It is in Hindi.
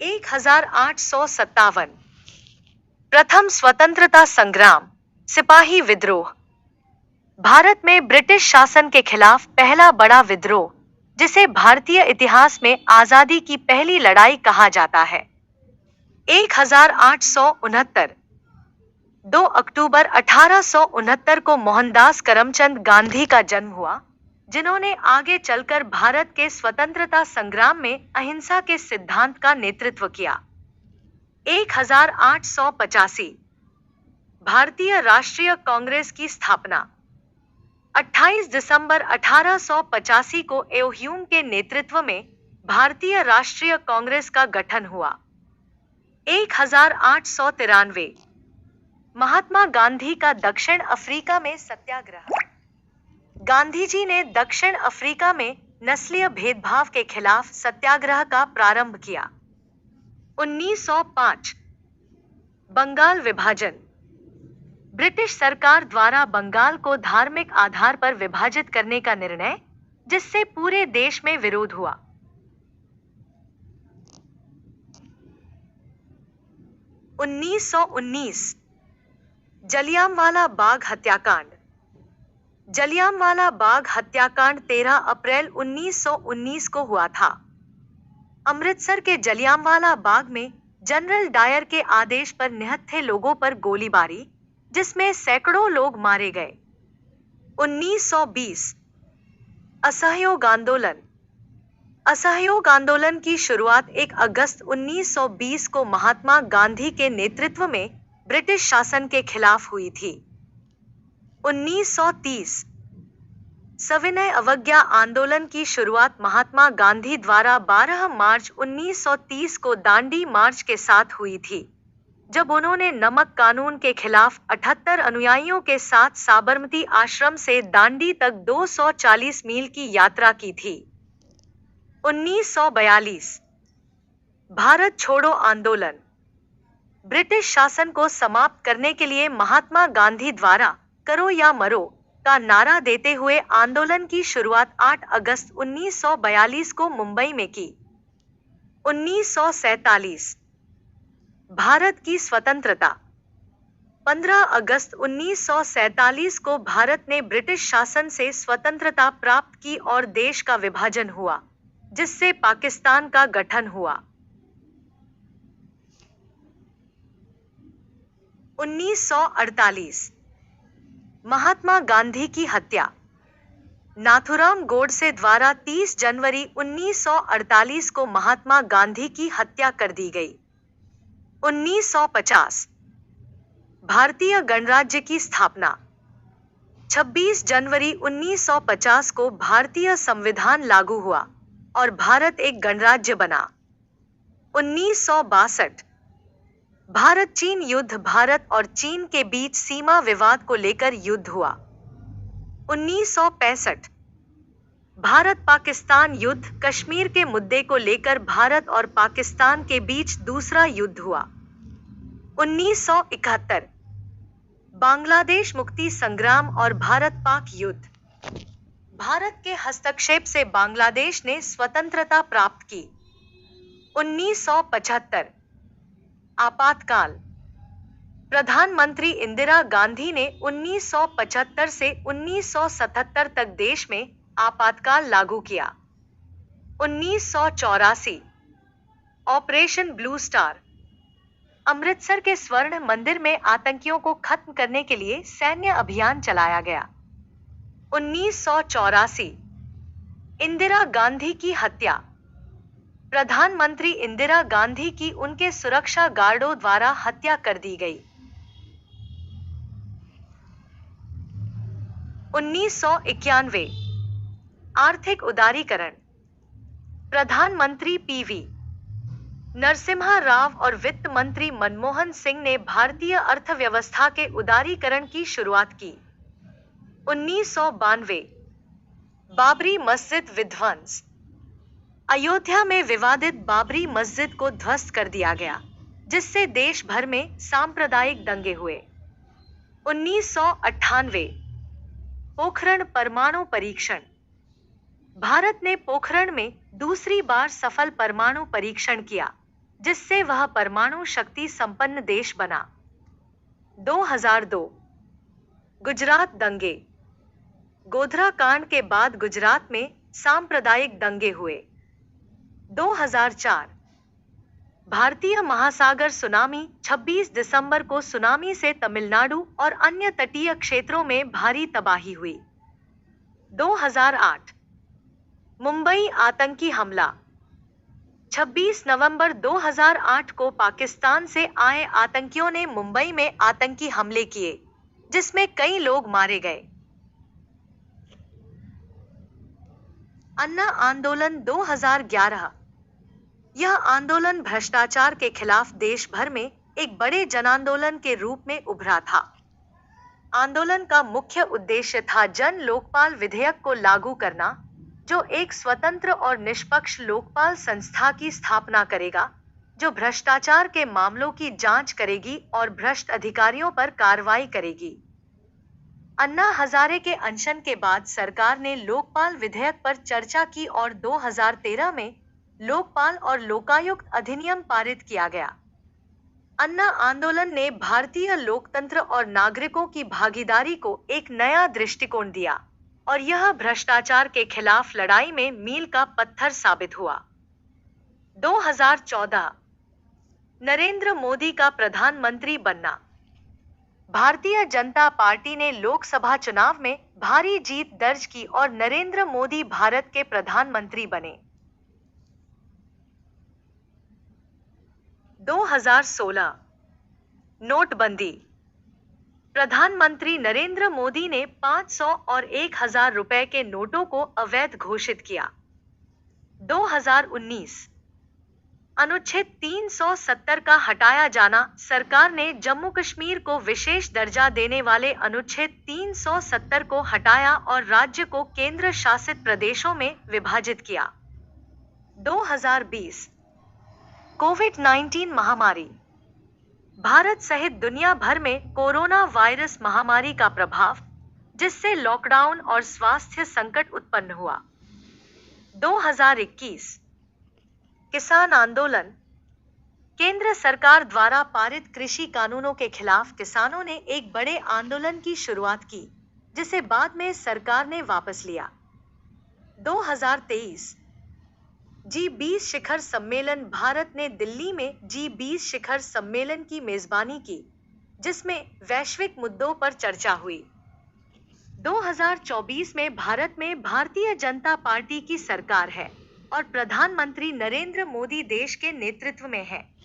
1857 प्रथम स्वतंत्रता संग्राम, सिपाही विद्रोह। भारत में ब्रिटिश शासन के खिलाफ पहला बड़ा विद्रोह, जिसे भारतीय इतिहास में आजादी की पहली लड़ाई कहा जाता है। 1869 2 अक्टूबर 1869 को मोहनदास करमचंद गांधी का जन्म हुआ, जिन्होंने आगे चलकर भारत के स्वतंत्रता संग्राम में अहिंसा के सिद्धांत का नेतृत्व किया। 1885 भारतीय राष्ट्रीय कांग्रेस की स्थापना। 28 दिसंबर 1885 को एओ के नेतृत्व में भारतीय राष्ट्रीय कांग्रेस का गठन हुआ। 1893 महात्मा गांधी का दक्षिण अफ्रीका में सत्याग्रह। गांधी जी ने दक्षिण अफ्रीका में नस्लीय भेदभाव के खिलाफ सत्याग्रह का प्रारंभ किया। 1905 बंगाल विभाजन। ब्रिटिश सरकार द्वारा बंगाल को धार्मिक आधार पर विभाजित करने का निर्णय, जिससे पूरे देश में विरोध हुआ। 1919 जलियांवाला बाग हत्याकांड। जलियांवाला बाग हत्याकांड 13 अप्रैल 1919 को हुआ था। अमृतसर के जलियांवाला बाग में जनरल डायर के आदेश पर निहत्थे लोगों पर गोलीबारी, जिसमें सैकड़ों लोग मारे गए। 1920 असहयोग आंदोलन। असहयोग आंदोलन की शुरुआत 1 अगस्त 1920 को महात्मा गांधी के नेतृत्व में ब्रिटिश शासन के खिलाफ हुई थी। 1930 सविनय अवज्ञा आंदोलन की शुरुआत महात्मा गांधी द्वारा 12 मार्च 1930 को दांडी मार्च के साथ हुई थी, जब उन्होंने नमक कानून के खिलाफ 78 अनुयायियों के साथ साबरमती आश्रम से दांडी तक 240 मील की यात्रा की थी। 1942 भारत छोड़ो आंदोलन। ब्रिटिश शासन को समाप्त करने के लिए महात्मा गांधी द्वारा करो या मरो का नारा देते हुए आंदोलन की शुरुआत 8 अगस्त 1942 को मुंबई में की। 1947 भारत की स्वतंत्रता। 15 अगस्त 1947 को भारत ने ब्रिटिश शासन से स्वतंत्रता प्राप्त की और देश का विभाजन हुआ, जिससे पाकिस्तान का गठन हुआ। 1948 महात्मा गांधी की हत्या। नाथुराम गोडसे द्वारा 30 जनवरी 1948 को महात्मा गांधी की हत्या कर दी गई। 1950 भारतीय गणराज्य की स्थापना। 26 जनवरी 1950 को भारतीय संविधान लागू हुआ और भारत एक गणराज्य बना। 1962 भारत चीन युद्ध। भारत और चीन के बीच सीमा विवाद को लेकर युद्ध हुआ। 1965 भारत पाकिस्तान युद्ध। कश्मीर के मुद्दे को लेकर भारत और पाकिस्तान के बीच दूसरा युद्ध हुआ। 1971 बांग्लादेश मुक्ति संग्राम और भारत पाक युद्ध। भारत के हस्तक्षेप से बांग्लादेश ने स्वतंत्रता प्राप्त की। 1975 आपातकाल। प्रधानमंत्री इंदिरा गांधी ने 1975 से 1977 तक देश में आपातकाल लागू किया। 1984 ऑपरेशन ब्लू स्टार। अमृतसर के स्वर्ण मंदिर में आतंकियों को खत्म करने के लिए सैन्य अभियान चलाया गया। 1984 इंदिरा गांधी की हत्या। प्रधानमंत्री इंदिरा गांधी की उनके सुरक्षा गार्डों द्वारा हत्या कर दी गई। 1991 आर्थिक उदारीकरण। प्रधानमंत्री पीवी नरसिम्हा राव और वित्त मंत्री मनमोहन सिंह ने भारतीय अर्थव्यवस्था के उदारीकरण की शुरुआत की। 1992 बाबरी मस्जिद विध्वंस। अयोध्या में विवादित बाबरी मस्जिद को ध्वस्त कर दिया गया, जिससे देश भर में सांप्रदायिक दंगे हुए। 1998 पोखरण परमाणु परीक्षण। भारत ने पोखरण में दूसरी बार सफल परमाणु परीक्षण किया, जिससे वह परमाणु शक्ति संपन्न देश बना। 2002 गुजरात दंगे। गोधरा कांड के बाद गुजरात में सांप्रदायिक दंगे हुए। 2004 भारतीय महासागर सुनामी। 26 दिसंबर को सुनामी से तमिलनाडु और अन्य तटीय क्षेत्रों में भारी तबाही हुई। 2008 मुंबई आतंकी हमला। 26 नवंबर 2008 को पाकिस्तान से आए आतंकियों ने मुंबई में आतंकी हमले किए, जिसमें कई लोग मारे गए। अन्ना आंदोलन 2011। यह आंदोलन भ्रष्टाचार के खिलाफ देश भर में एक बड़े जनांदोलन के रूप में उभरा था। आंदोलन का मुख्य उद्देश्य था जन लोकपाल विधेयक को लागू करना, जो एक स्वतंत्र और निष्पक्ष लोकपाल संस्था की स्थापना करेगा, जो भ्रष्टाचार के मामलों की जांच करेगी और भ्रष्ट अधिकारियों पर कार्रवाई करेगी। अन्ना हजारे के अनशन के बाद सरकार ने लोकपाल विधेयक पर चर्चा की और 2013 में लोकपाल और लोकायुक्त अधिनियम पारित किया गया। अन्ना आंदोलन ने भारतीय लोकतंत्र और नागरिकों की भागीदारी को एक नया दृष्टिकोण दिया और यह भ्रष्टाचार के खिलाफ लड़ाई में मील का पत्थर साबित हुआ। 2014 नरेंद्र मोदी का प्रधानमंत्री बनना। भारतीय जनता पार्टी ने लोकसभा चुनाव में भारी जीत दर्ज की और नरेंद्र मोदी भारत के प्रधानमंत्री बने। 2016 नोटबंदी। प्रधानमंत्री नरेंद्र मोदी ने 500 और 1000 रुपए के नोटों को अवैध घोषित किया। 2019 अनुच्छेद 370 का हटाया जाना। सरकार ने जम्मू कश्मीर को विशेष दर्जा देने वाले अनुच्छेद 370 को हटाया और राज्य को केंद्र शासित प्रदेशों में विभाजित किया। 2020 कोविड-19 महामारी। भारत सहित दुनिया भर में कोरोना वायरस महामारी का प्रभाव, जिससे लॉकडाउन और स्वास्थ्य संकट उत्पन्न हुआ। 2021 किसान आंदोलन। केंद्र सरकार द्वारा पारित कृषि कानूनों के खिलाफ किसानों ने एक बड़े आंदोलन की शुरुआत की, जिसे बाद में सरकार ने वापस लिया। 2023 G20 शिखर सम्मेलन। भारत ने दिल्ली में G20 शिखर सम्मेलन की मेजबानी की, जिसमें वैश्विक मुद्दों पर चर्चा हुई। 2024 में भारत में भारतीय जनता पार्टी की सरकार है और प्रधानमंत्री नरेंद्र मोदी देश के नेतृत्व में है।